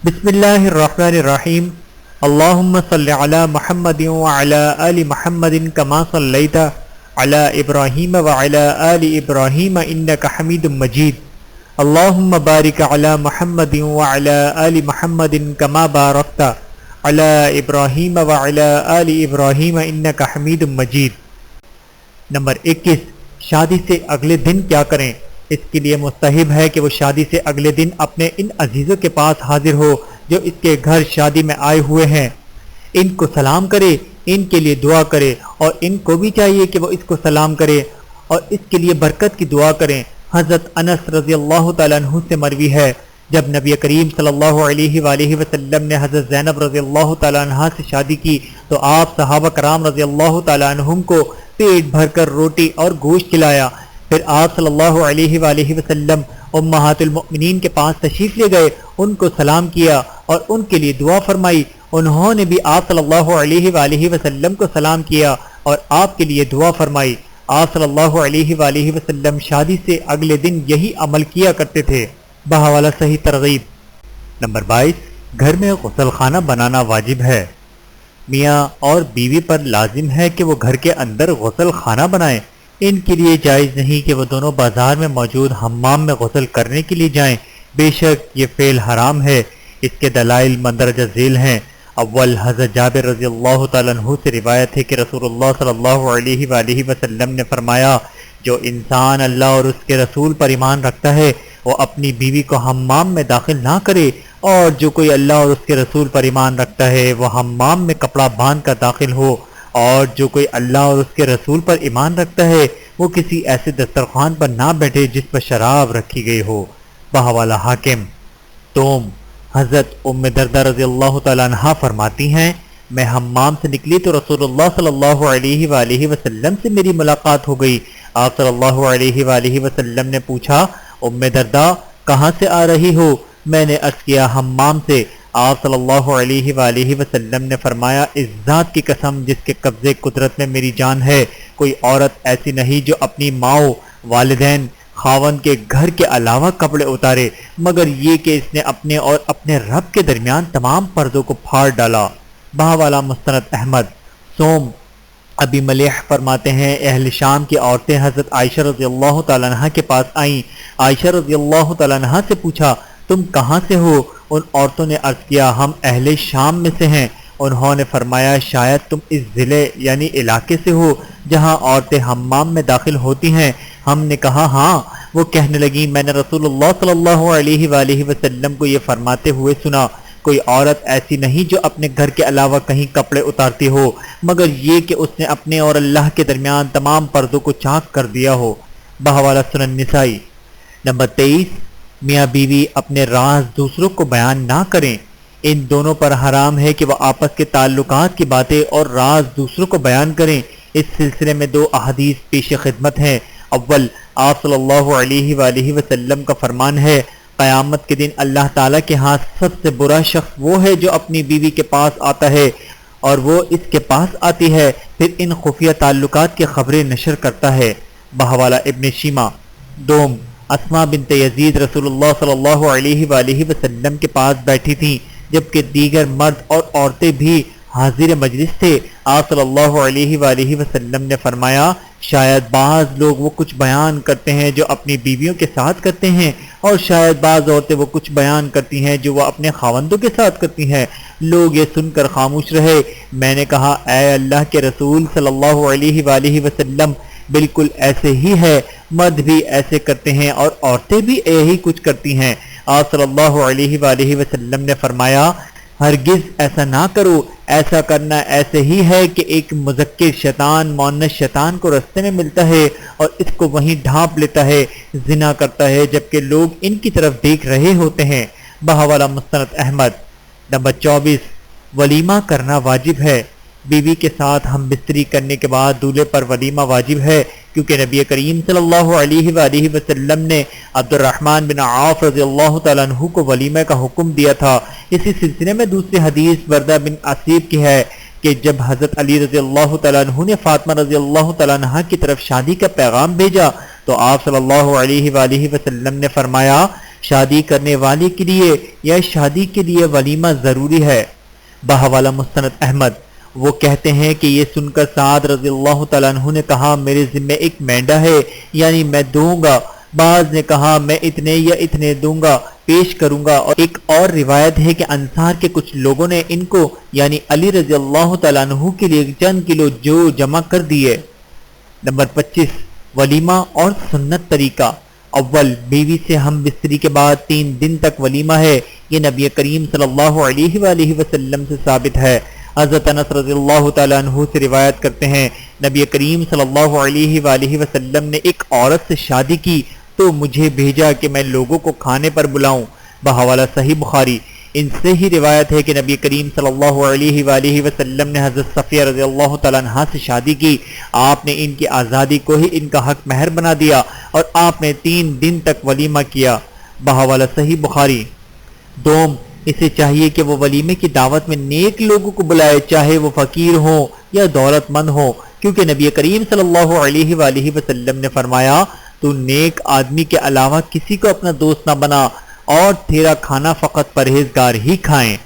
بسم اللہ الرحمن الرحیم اللہم صلی علی محمد وعلی آل محمد کما صلیت علی ابراہیم وعلی آل ابراہیم انک حمید مجید اللہم بارک علی محمد وعلی آل محمد کما بارکت علی ابراہیم وعلی آل ابراہیم انک حمید مجید۔ نمبر 21، شادی سے اگلے دن کیا کریں؟ اس کے لیے مستحب ہے کہ وہ شادی سے اگلے دن اپنے ان عزیزوں کے پاس حاضر ہو جو اس کے گھر شادی میں آئے ہوئے ہیں، ان کو سلام کرے، ان کے لیے دعا کرے، اور ان کو بھی چاہیے کہ وہ اس کو سلام کرے اور اس کے لیے برکت کی دعا کریں۔ حضرت انس رضی اللہ تعالیٰ عنہ سے مروی ہے، جب نبی کریم صلی اللہ علیہ وآلہ وسلم نے حضرت زینب رضی اللہ تعالیٰ عنہ سے شادی کی تو آپ صحابہ کرام رضی اللہ تعالیٰ عنہم کو پیٹ بھر کر روٹی اور گوشت کھلایا۔ پھر آپ صلی اللہ علیہ وآلہ وسلم امہات المؤمنین کے پاس تشریف لے گئے، ان کو سلام کیا اور ان کے لیے دعا فرمائی۔ انہوں نے بھی آپ صلی اللہ علیہ وآلہ وسلم کو سلام کیا اور آپ کے لیے دعا فرمائی۔ آپ صلی اللہ علیہ وآلہ وسلم شادی سے اگلے دن یہی عمل کیا کرتے تھے۔ بحوالہ صحیح ترغیب۔ نمبر 22، گھر میں غسل خانہ بنانا واجب ہے۔ میاں اور بیوی پر لازم ہے کہ وہ گھر کے اندر غسل خانہ بنائیں۔ ان کے لیے جائز نہیں کہ وہ دونوں بازار میں موجود حمام میں غسل کرنے کے لیے جائیں، بے شک یہ فعل حرام ہے۔ اس کے دلائل مندرجہ ذیل ہیں۔ اول، حضرت جابر رضی اللہ تعالیٰ عنہ سے روایت ہے کہ رسول اللہ صلی اللہ علیہ وآلہ وسلم نے فرمایا، جو انسان اللہ اور اس کے رسول پر ایمان رکھتا ہے وہ اپنی بیوی کو حمام میں داخل نہ کرے، اور جو کوئی اللہ اور اس کے رسول پر ایمان رکھتا ہے وہ حمام میں کپڑا باندھ کر داخل ہو، اور جو کوئی اللہ اور اس کے رسول پر ایمان رکھتا ہے وہ کسی ایسے دسترخوان پر نہ بیٹھے جس پر شراب رکھی گئی ہو۔ بحوالہ حاکم۔ توم، حضرت ام دردہ رضی اللہ تعالیٰ عنہ فرماتی ہیں، میں حمام سے نکلی تو رسول اللہ صلی اللہ علیہ وآلہ وسلم سے میری ملاقات ہو گئی۔ آپ صلی اللہ علیہ وآلہ وسلم نے پوچھا، ام دردہ کہاں سے آ رہی ہو؟ میں نے عرض کیا، حمام سے۔ آپ صلی اللہ علیہ وآلہ وسلم نے فرمایا، اس ذات کی قسم جس کے قبضے قدرت میں میری جان ہے، کوئی عورت ایسی نہیں جو اپنی ماؤں، والدین، خاوند کے گھر کے علاوہ کپڑے اتارے، مگر یہ کہ اس نے اپنے اور اپنے رب کے درمیان تمام پردوں کو پھاڑ ڈالا۔ بحوالہ مستند احمد۔ سوم، ابی ملیح فرماتے ہیں، اہل شام کی عورتیں حضرت عائشہ رضی اللہ تعالیٰ عنہ کے پاس آئیں۔ عائشہ رضی اللہ تعالیٰ عنہ سے پوچھا، تم کہاں سے ہو؟ ان عورتوں نے عرض کیا، ہم اہل شام میں سے ہیں۔ انہوں نے فرمایا، شاید تم اس ضلع یعنی علاقے سے ہو جہاں عورتیں حمام میں داخل ہوتی ہیں۔ ہم نے کہا ہاں۔ وہ کہنے لگیں، میں نے رسول اللہ صلی اللہ علیہ وآلہ وسلم کو یہ فرماتے ہوئے سنا، کوئی عورت ایسی نہیں جو اپنے گھر کے علاوہ کہیں کپڑے اتارتی ہو، مگر یہ کہ اس نے اپنے اور اللہ کے درمیان تمام پردوں کو چاک کر دیا ہو۔ بحوالہ سنن نسائی۔ نمبر 23، میاں بیوی اپنے راز دوسروں کو بیان نہ کریں۔ ان دونوں پر حرام ہے کہ وہ آپس کے تعلقات کی باتیں اور راز دوسروں کو بیان کریں۔ اس سلسلے میں 2 احادیث پیش خدمت ہیں۔ اول، آپ صلی اللہ علیہ وآلہ وسلم کا فرمان ہے، قیامت کے دن اللہ تعالیٰ کے ہاں سب سے برا شخص وہ ہے جو اپنی بیوی کے پاس آتا ہے اور وہ اس کے پاس آتی ہے، پھر ان خفیہ تعلقات کی خبریں نشر کرتا ہے۔ بحوالہ ابن شیمہ۔ دوم، اسماء بنت یزید رسول اللہ صلی اللہ علیہ وآلہ وسلم کے پاس بیٹھی تھیں جبکہ دیگر مرد اور عورتیں بھی حاضر مجلس تھے۔ آپ صلی اللہ علیہ وآلہ وسلم نے فرمایا، شاید بعض لوگ وہ کچھ بیان کرتے ہیں جو اپنی بیویوں کے ساتھ کرتے ہیں، اور شاید بعض عورتیں وہ کچھ بیان کرتی ہیں جو وہ اپنے خاوندوں کے ساتھ کرتی ہیں۔ لوگ یہ سن کر خاموش رہے۔ میں نے کہا، اے اللہ کے رسول صلی اللہ علیہ وآلہ وسلم، بالکل ایسے ہی ہے، مرد بھی ایسے کرتے ہیں اور عورتیں بھی یہی کچھ کرتی ہیں۔ آپ صلی اللہ علیہ وآلہ وسلم نے فرمایا، ہرگز ایسا نہ کرو، ایسا کرنا ایسے ہی ہے کہ ایک مذکر شیطان مؤنث شیطان کو رستے میں ملتا ہے اور اس کو وہیں ڈھانپ لیتا ہے، زنا کرتا ہے جبکہ لوگ ان کی طرف دیکھ رہے ہوتے ہیں۔ بحوالہ مستند احمد۔ نمبر 24، ولیمہ کرنا واجب ہے۔ بیوی کے ساتھ ہم بستری کرنے کے بعد دولہے پر ولیمہ واجب ہے، کیونکہ نبی کریم صلی اللہ علیہ وآلہ وسلم نے عبد الرحمن بن عوف رضی اللہ تعالیٰ عنہ کو ولیمہ کا حکم دیا تھا۔ اسی سلسلے میں دوسری حدیث بردہ بن عصیب کی ہے کہ جب حضرت علی رضی اللہ تعالیٰ عنہ نے فاطمہ رضی اللہ تعالیٰ عنہ کی طرف شادی کا پیغام بھیجا تو آپ صلی اللہ علیہ وآلہ وسلم نے فرمایا، شادی کرنے والے کے لیے یا شادی کے لیے ولیمہ ضروری ہے؟ بحوالہ مستند احمد، وہ کہتے ہیں کہ یہ سن کر سعد رضی اللہ تعالیٰ عنہ نے کہا میرے ذمہ ایک مینڈا ہے، یعنی میں دوں گا۔ بعض نے کہا میں اتنے یا اتنے دوں گا، پیش کروں گا۔ اور ایک اور روایت ہے کہ انصار کے کچھ لوگوں نے ان کو یعنی علی رضی اللہ تعالیٰ عنہ کے لیے چند کلو جو جمع کر دیے۔ نمبر 25، ولیمہ اور سنت طریقہ۔ اول، بیوی سے ہم بستری کے بعد 3 دن تک ولیمہ ہے، یہ نبی کریم صلی اللہ علیہ وآلہ وسلم سے ثابت ہے۔ حضرت انس رضی اللہ تعالیٰ عنہ سے روایت کرتے ہیں نبی کریم صلی اللہ علیہ وآلہ وسلم نے ایک عورت سے شادی کی تو مجھے بھیجا کہ میں لوگوں کو کھانے پر بلاؤں۔ بحوالہ صحیح بخاری۔ ان سے ہی روایت ہے کہ نبی کریم صلی اللہ علیہ وآلہ وسلم نے حضرت صفیہ رضی اللہ تعالیٰ عنہ سے شادی کی، آپ نے ان کی آزادی کو ہی ان کا حق مہر بنا دیا اور آپ نے 3 دن تک ولیمہ کیا۔ بحوالہ صحیح بخاری۔ دوم، اسے چاہیے کہ وہ ولیمے کی دعوت میں نیک لوگوں کو بلائے، چاہے وہ فقیر ہوں یا دولت مند ہوں، کیونکہ نبی کریم صلی اللہ علیہ وآلہ وسلم نے فرمایا تو نیک آدمی کے علاوہ کسی کو اپنا دوست نہ بنا اور تیرا کھانا فقط پرہیزگار ہی کھائیں۔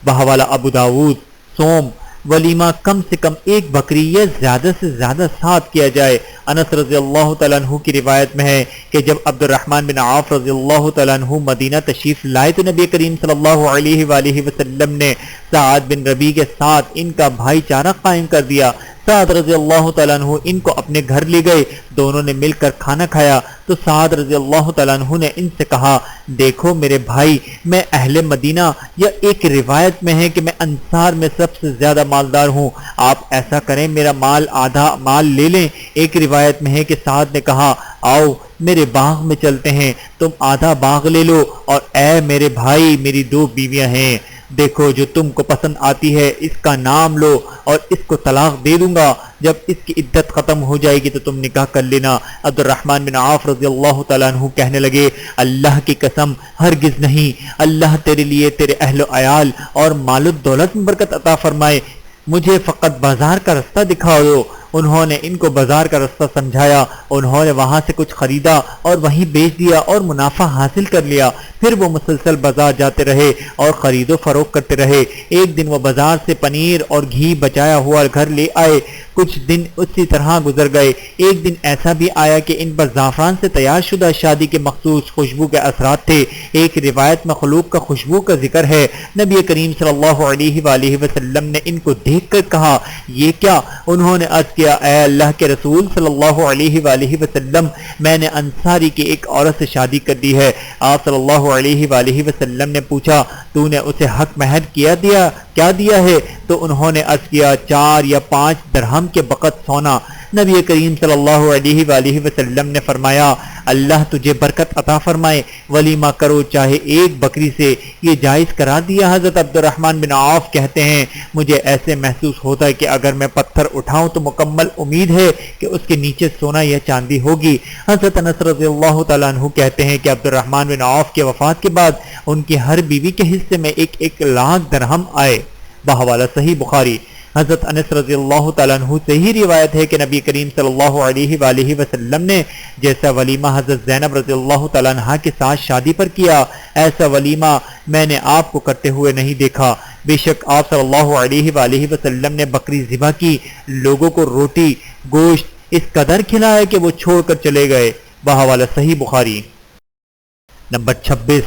بحوالہ ابو داود۔ سوم، ولیمہ کم سے کم 1 بکری یا زیادہ سے زیادہ 7 کیا جائے۔ انس رضی اللہ تعالیٰ عنہ کی روایت میں ہے کہ جب عبد الرحمن بن عوف رضی اللہ تعالیٰ عنہ مدینہ تشریف لائے تو نبی کریم صلی اللہ علیہ وآلہ وسلم نے سعد بن ربیع کے ساتھ ان کا بھائی چارہ قائم کر دیا۔ سعد رضی اللہ تعالیٰ عنہ ان کو اپنے گھر لے گئے، دونوں نے مل کر کھانا کھایا تو سعد رضی اللہ تعالیٰ عنہ نے ان سے کہا دیکھو میرے بھائی، میں اہل مدینہ یا ایک روایت میں ہے کہ میں انصار میں سب سے زیادہ مالدار ہوں، آپ ایسا کریں میرا مال آدھا مال لے لیں۔ ایک روایت میں ہے کہ سعد نے کہا آؤ میرے باغ میں چلتے ہیں، تم آدھا باغ لے لو، اور اے میرے بھائی میری 2 بیویاں ہیں، دیکھو جو تم کو پسند آتی ہے اس کا نام لو اور اس کو طلاق دے دوں گا، جب اس کی عدت ختم ہو جائے گی تو تم نکاح کر لینا۔ عبد الرحمن بن عوف رضی اللہ تعالیٰ عنہ کہنے لگے اللہ کی قسم ہرگز نہیں، اللہ تیرے لیے تیرے اہل و عیال اور مال و دولت میں برکت عطا فرمائے، مجھے فقط بازار کا رستہ دکھا دو۔ انہوں نے ان کو بازار کا رستہ سمجھایا، انہوں نے وہاں سے کچھ خریدا اور وہیں بیچ دیا اور منافع حاصل کر لیا۔ پھر وہ مسلسل بازار جاتے رہے اور خرید و فروخت کرتے رہے۔ ایک دن وہ بازار سے پنیر اور گھی بچایا ہوا گھر لے آئے۔ کچھ دن اسی طرح گزر گئے۔ ایک دن ایسا بھی آیا کہ ان پر زعفران سے تیار شدہ شادی کے مخصوص خوشبو کے اثرات تھے۔ ایک روایت میں خلوق کا خوشبو کا ذکر ہے۔ نبی کریم صلی اللہ علیہ وآلہ وسلم نے ان کو دیکھ کر کہا یہ کیا؟ انہوں نے عرض کیا اے اللہ کے رسول صلی اللہ علیہ وآلہ وسلم، میں نے انصاری کی ایک عورت سے شادی کر دی ہے۔ آپ صلی اللہ علیہ وآلہ وسلم نے پوچھا تو نے اسے حق مہر کیا دیا ہے؟ تو انہوں نے عرض کیا 4 یا 5 درہم کے بقد سونا۔ نبی کریم صلی اللہ علیہ وآلہ وسلم نے فرمایا اللہ تجھے برکت عطا فرمائے، ولیمہ کرو چاہے 1 بکری سے، یہ جائز کرا دیا۔ حضرت عبد الرحمن بن عوف کہتے ہیں مجھے ایسے محسوس ہوتا ہے کہ اگر میں پتھر اٹھاؤں تو مکمل امید ہے کہ اس کے نیچے سونا یا چاندی ہوگی۔ حضرت انس رضی اللہ تعالیٰ عنہ کہتے ہیں کہ عبد الرحمن بن عوف کے وفات کے بعد ان کی ہر بیوی کے حصے میں 1 لاکھ درہم آئے۔ بحوالہ صحیح بخاری۔ حضرت انس رضی اللہ تعالیٰ عنہ سے ہی روایت ہے کہ نبی کریم صلی اللہ علیہ وآلہ وسلم نے جیسا ولیمہ حضرت زینب رضی اللہ تعالیٰ عنہ کے ساتھ شادی پر کیا، ایسا ولیمہ میں نے آپ کو کرتے ہوئے نہیں دیکھا۔ بے شک آپ صلی اللہ علیہ وآلہ وسلم نے بکری ذبح کی، لوگوں کو روٹی گوشت اس قدر کھلایا کہ وہ چھوڑ کر چلے گئے۔ بحوالہ صحیح بخاری۔ نمبر 26،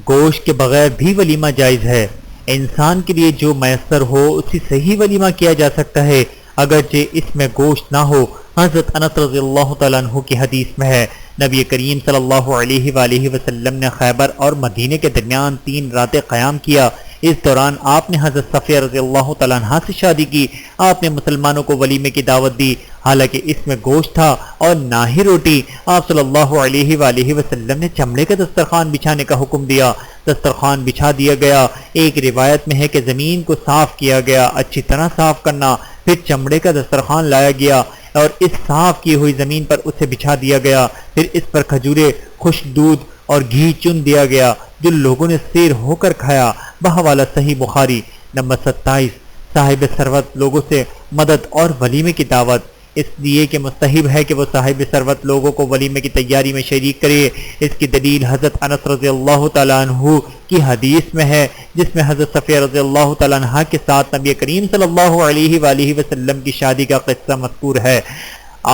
گوشت کے بغیر بھی ولیمہ جائز ہے۔ انسان کے لیے جو میسر ہو اسی سے ہی ولیمہ کیا جا سکتا ہے، اگرچہ اس میں گوشت نہ ہو۔ حضرت انس رضی اللہ تعالیٰ عنہ کی حدیث میں ہے نبی کریم صلی اللہ علیہ وآلہ وسلم نے خیبر اور مدینے کے درمیان 3 راتیں قیام کیا۔ اس دوران آپ نے حضرت صفیہ رضی اللہ تعالیٰ عنہ سے شادی کی۔ آپ نے مسلمانوں کو ولیمے کی دعوت دی، حالانکہ اس میں گوشت تھا اور نہ ہی روٹی۔ آپ صلی اللہ علیہ وآلہ وسلم نے چمڑے کا دسترخوان بچھانے کا حکم دیا۔ دسترخوان بچھا دیا گیا۔ ایک روایت میں ہے کہ زمین کو صاف کیا گیا، اچھی طرح صاف کرنا، پھر چمڑے کا دسترخوان لایا گیا اور اس صاف کی ہوئی زمین پر اسے بچھا دیا گیا، پھر اس پر کھجورے، خشک دودھ اور گھی چن دیا گیا جو لوگوں نے سیر ہو کر کھایا۔ بحوالہ صحیح بخاری۔ نمبر 27، صاحب ثروت لوگوں سے مدد اور ولیمے کی دعوت۔ اس لیے کہ مستحب ہے کہ وہ صاحب ثروت لوگوں کو ولیمے کی تیاری میں شریک کرے۔ اس کی دلیل حضرت انس رضی اللہ تعالیٰ عنہ کی حدیث میں ہے، جس میں حضرت صفیہ رضی اللہ تعالیٰ عنہ کے ساتھ نبی کریم صلی اللہ علیہ وآلہ وسلم کی شادی کا قصہ مذکور ہے۔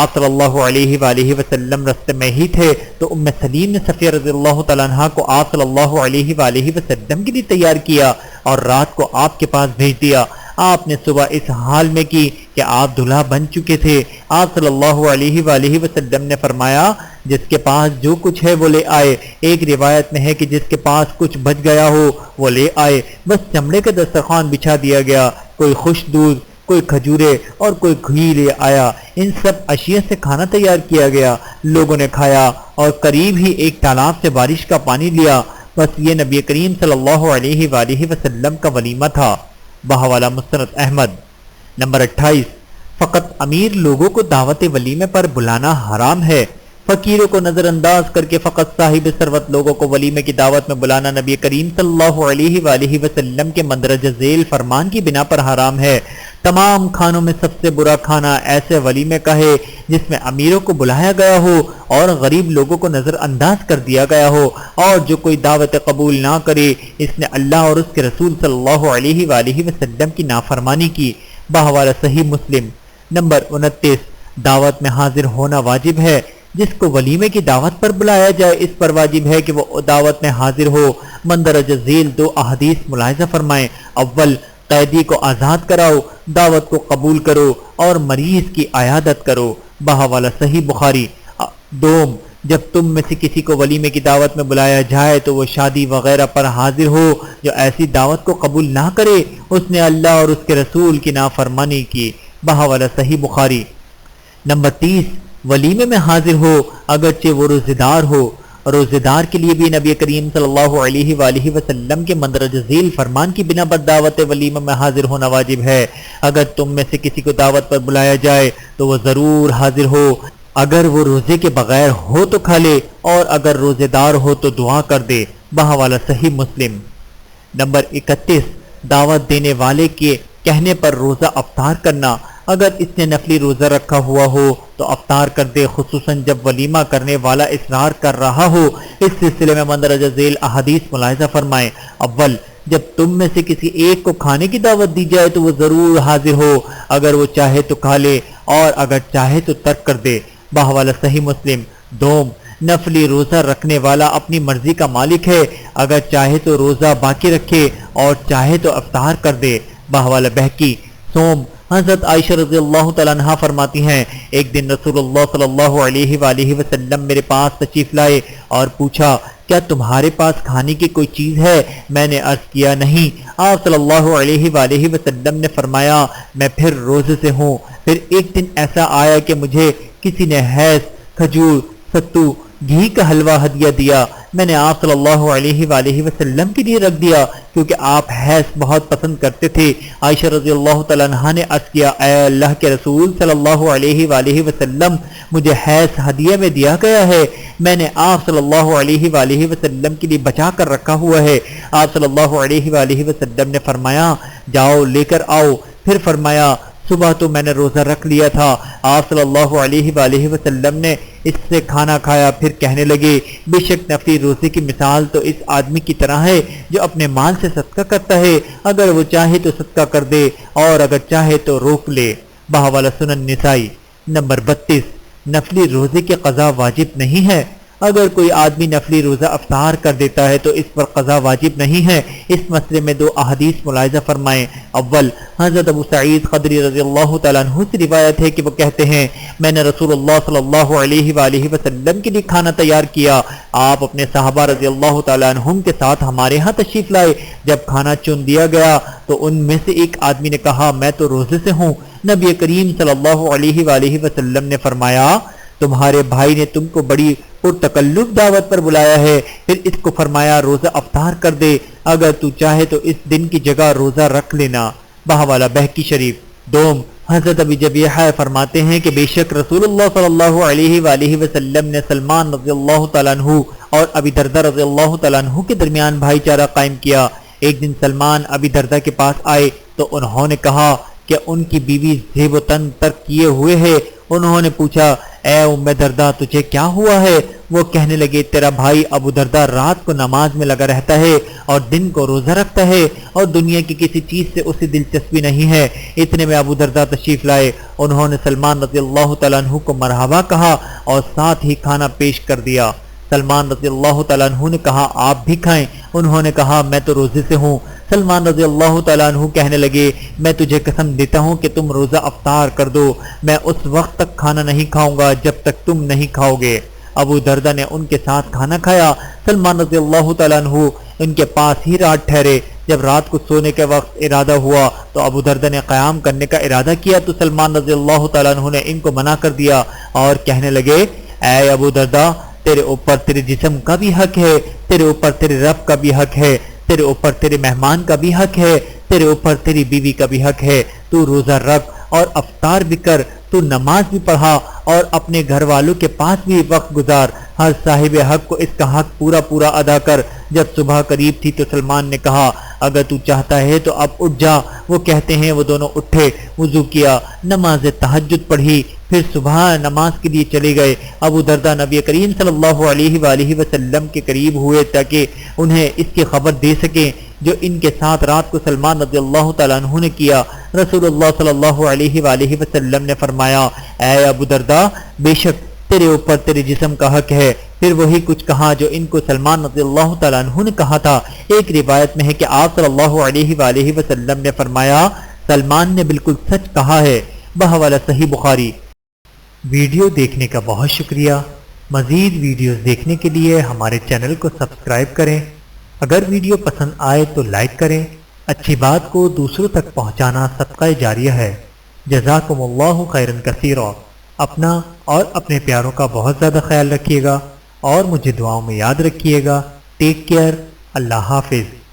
آپ صلی اللہ علیہ وآلہ وسلم راستے میں ہی تھے تو ام سلیم نے صفیہ رضی اللہ تعالیٰ عنہ کو آپ صلی اللہ علیہ وآلہ وسلم کے لیے تیار کیا اور رات کو آپ کے پاس بھیج دیا۔ آپ نے صبح اس حال میں کی کہ آپ دلہا بن چکے تھے۔ آپ صلی اللہ علیہ وآلہ وسلم نے فرمایا جس کے پاس جو کچھ ہے وہ لے آئے۔ ایک روایت میں ہے کہ جس کے پاس کچھ بچ گیا ہو وہ لے آئے۔ بس چمڑے کا دسترخوان بچھا دیا گیا، کوئی خوش دودھ، کوئی کھجورے اور کوئی گھی لے آیا۔ ان سب اشیاء سے کھانا تیار کیا گیا، لوگوں نے کھایا اور قریب ہی ایک تالاب سے بارش کا پانی لیا۔ بس یہ نبی کریم صلی اللہ علیہ وآلہ وسلم کا ولیمہ تھا۔ بہوالا مسند احمد۔ نمبر 28، فقط امیر لوگوں کو دعوت ولیمے پر بلانا حرام ہے۔ فقیروں کو نظر انداز کر کے فقط صاحب ثروت لوگوں کو ولیمے کی دعوت میں بلانا نبی کریم صلی اللہ علیہ وآلہ وسلم کے مندرجہ ذیل فرمان کی بنا پر حرام ہے۔ تمام کھانوں میں سب سے برا کھانا ایسے ولیمے کا ہے جس میں امیروں کو بلایا گیا ہو اور غریب لوگوں کو نظر انداز کر دیا گیا ہو، اور جو کوئی دعوت قبول نہ کرے اس نے اللہ اور اس کے رسول صلی اللہ علیہ وآلہ وسلم کی نافرمانی کی۔ بحوالہ صحیح مسلم۔ نمبر 29، دعوت میں حاضر ہونا واجب ہے۔ جس کو ولیمے کی دعوت پر بلایا جائے اس پر واجب ہے کہ وہ دعوت میں حاضر ہو۔ مندرجہ ذیل دو احادیث ملاحظہ فرمائیں۔ اول، قیدی کو آزاد کراؤ، دعوت کو قبول کرو اور مریض کی عیادت کرو۔ بحوالہ صحیح بخاری۔ دوم، جب تم میں سے کسی کو ولیمے کی دعوت میں بلایا جائے تو وہ شادی وغیرہ پر حاضر ہو۔ جو ایسی دعوت کو قبول نہ کرے اس نے اللہ اور اس کے رسول کی نافرمانی کی۔ بحوالہ صحیح بخاری۔ نمبر 30، ولیمے میں حاضر ہو اگرچہ وہ روزے دار ہو۔ روزے دار کے لیے بھی نبی کریم صلی اللہ علیہ وآلہ وسلم کے مندرجہ ذیل فرمان کی بنا پر دعوت ولیمہ میں حاضر ہونا واجب ہے۔ اگر تم میں سے کسی کو دعوت پر بلایا جائے تو وہ ضرور حاضر ہو۔ اگر وہ روزے کے بغیر ہو تو کھا لے اور اگر روزے دار ہو تو دعا کر دے۔ بحوالہ صحیح مسلم۔ نمبر 31، دعوت دینے والے کے کہنے پر روزہ افطار کرنا۔ اگر اس نے نفلی روزہ رکھا ہوا ہو تو افطار کر دے، خصوصاً جب ولیمہ کرنے والا اصرار کر رہا ہو۔ اس سلسلے میں مندرجہ ذیل احادیث ملاحظہ فرمائیں۔ اول، جب تم میں سے کسی ایک کو کھانے کی دعوت دی جائے تو وہ ضرور حاضر ہو، اگر وہ چاہے تو کھا لے اور اگر چاہے تو ترک کر دے۔ بحوالہ صحیح مسلم۔ دوم، نفلی روزہ رکھنے والا اپنی مرضی کا مالک ہے، اگر چاہے تو روزہ باقی رکھے اور چاہے تو افطار کر دے۔ بحوالہ بہقی۔ سوم، حضرت عائشہ رضی اللہ تعالیٰ عنہ فرماتی ہیں ایک دن رسول اللہ صلی اللہ علیہ وآلہ وسلم میرے پاس تشریف لائے اور پوچھا کیا تمہارے پاس کھانے کی کوئی چیز ہے؟ میں نے عرض کیا نہیں۔ آپ صلی اللہ علیہ وآلہ وسلم نے فرمایا میں پھر روزے سے ہوں۔ پھر ایک دن ایسا آیا کہ مجھے کسی نے حیض، کھجور، ستو، گھی کا حلوہ ہدیہ دیا۔ میں نے آپ صلی اللہ علیہ وآلہ وسلم کے لیے رکھ دیا کیونکہ آپ حیض بہت پسند کرتے تھے۔ عائشہ رضی اللہ تعالیٰ عنہا نے عرض کیا اے اللہ کے رسول صلی اللہ علیہ وآلہ وسلم، مجھے حیض ہدیہ میں دیا گیا ہے، میں نے آپ صلی اللہ علیہ وآلہ وسلم کے لیے بچا کر رکھا ہوا ہے۔ آپ صلی اللہ علیہ وآلہ وسلم نے فرمایا جاؤ لے کر آؤ۔ پھر فرمایا صبح تو میں نے روزہ رکھ لیا تھا۔ آپ صلی اللہ علیہ وآلہ وسلم نے اس سے کھانا کھایا، پھر کہنے لگے بے شک نفلی روزے کی مثال تو اس آدمی کی طرح ہے جو اپنے مال سے صدقہ کرتا ہے، اگر وہ چاہے تو صدقہ کر دے اور اگر چاہے تو روک لے۔ بحوالہ سنن نسائی۔ نمبر 32، نفلی روزے کی قضا واجب نہیں ہے۔ اگر کوئی آدمی نفلی روزہ افطار کر دیتا ہے تو اس پر قضا واجب نہیں ہے۔ اس مسئلے میں دو احادیث ملاحظہ فرمائیں۔ اول، حضرت ابو سعید خدری رضی اللہ تعالیٰ عنہ سے روایت ہے کہ وہ کہتے ہیں میں نے رسول اللہ صلی اللہ علیہ وآلہ وسلم کے لیے کھانا تیار کیا، آپ اپنے صحابہ رضی اللہ تعالیٰ عنہم کے ساتھ ہمارے ہاں تشریف لائے۔ جب کھانا چن دیا گیا تو ان میں سے ایک آدمی نے کہا میں تو روزے سے ہوں۔ نبی کریم صلی اللہ علیہ وآلہ وسلم نے فرمایا تمہارے بھائی نے تم کو بڑی پرتکلف دعوت پر بلایا ہے۔ پھر اس کو فرمایا روزہ افطار کر دے، اگر تو چاہے تو اس دن کی جگہ روزہ رکھ لینا۔ بحوالہ بہقی شریف۔ دوم، حضرت ابی جبیحہ فرماتے ہیں کہ بے شک رسول اللہ صلی اللہ علیہ وآلہ وسلم نے سلمان رضی اللہ تعالیٰ عنہ اور ابی دردہ رضی اللہ تعالیٰ عنہ کے درمیان بھائی چارہ قائم کیا۔ ایک دن سلمان ابی دردہ کے پاس آئے تو انہوں نے کہا کہ ان کی بیوی زیب و تن ترک کیے ہوئے ہے، انہوں نے پوچھا اے ام دردہ تجھے کیا ہوا ہے؟ وہ کہنے لگے تیرا بھائی ابو دردہ رات کو نماز میں لگا رہتا ہے اور دن کو روزہ رکھتا ہے اور دنیا کی کسی چیز سے اسے دلچسپی نہیں ہے۔ اتنے میں ابو دردہ تشریف لائے، انہوں نے سلمان رضی اللہ تعالیٰ عنہ کو مرحبا کہا اور ساتھ ہی کھانا پیش کر دیا۔ سلمان رضی اللہ تعالیٰ عنہ نے کہا آپ بھی کھائیں، انہوں نے کہا میں تو روزے سے ہوں۔ سلمان رضی اللہ تعالیٰ عنہ کہنے لگے میں تجھے قسم دیتا ہوں کہ تم روزہ افطار کر دو، میں اس وقت تک کھانا نہیں کھاؤں گا جب تک تم نہیں کھاؤ گے۔ ابو دردہ نے ان کے ساتھ کھانا کھایا۔ سلمان رضی اللہ تعالیٰ عنہ ان کے پاس ہی رات ٹھہرے۔ جب رات کو سونے کے وقت ارادہ ہوا تو ابو دردہ نے قیام کرنے کا ارادہ کیا تو سلمان رضی اللہ تعالیٰ عنہ نے ان کو منع کر دیا اور کہنے لگے اے ابو دردہ تیرے اوپر تیرے جسم کا بھی حق ہے، تیرے اوپر تیرے رب کا بھی حق ہے، تیرے اوپر تیرے مہمان کا بھی حق ہے، تیرے اوپر تیری بیوی کا بھی حق ہے۔ تو روزہ رکھ اور افطار بھی کر، تو نماز بھی پڑھا اور اپنے گھر والوں کے پاس بھی وقت گزار، ہر صاحب حق کو اس کا حق پورا ادا کر۔ جب صبح قریب تھی تو سلمان نے کہا اگر تو چاہتا ہے تو اب اٹھ جا۔ وہ کہتے ہیں وہ دونوں اٹھے، وضو کیا، نماز تہجد پڑھی، پھر صبح نماز کے لیے چلے گئے۔ ابو دردہ نبی کریم صلی اللہ علیہ وآلہ وسلم کے قریب ہوئے تاکہ انہیں اس کی خبر دے سکیں جو ان کے ساتھ رات کو سلمان رضی اللہ تعالیٰ عنہ نے کیا۔ رسول اللہ صلی اللہ علیہ وآلہ وسلم نے فرمایا اے ابو دردہ بے شک تیرے اوپر تیرے جسم کا حق ہے۔ پھر وہی کچھ کہا جو ان کو سلمان رضی اللہ تعالیٰ عنہ نے کہا تھا۔ ایک روایت میں ہے کہ آپ صلی اللہ علیہ وآلہ وسلم نے فرمایا سلمان نے بالکل سچ کہا ہے، بحوالہ صحیح بخاری۔ ویڈیو دیکھنے کا بہت شکریہ۔ مزید ویڈیوز دیکھنے کے لیے ہمارے چینل کو سبسکرائب کریں۔ اگر ویڈیو پسند آئے تو لائک کریں۔ اچھی بات کو دوسروں تک پہنچانا صدقہ جاریہ ہے۔ جزاکم اللہ خیرا کثیرا۔ اپنا اور اپنے پیاروں کا بہت زیادہ خیال رکھیے گا اور مجھے دعاؤں میں یاد رکھیے گا۔ Take care. اللہ حافظ۔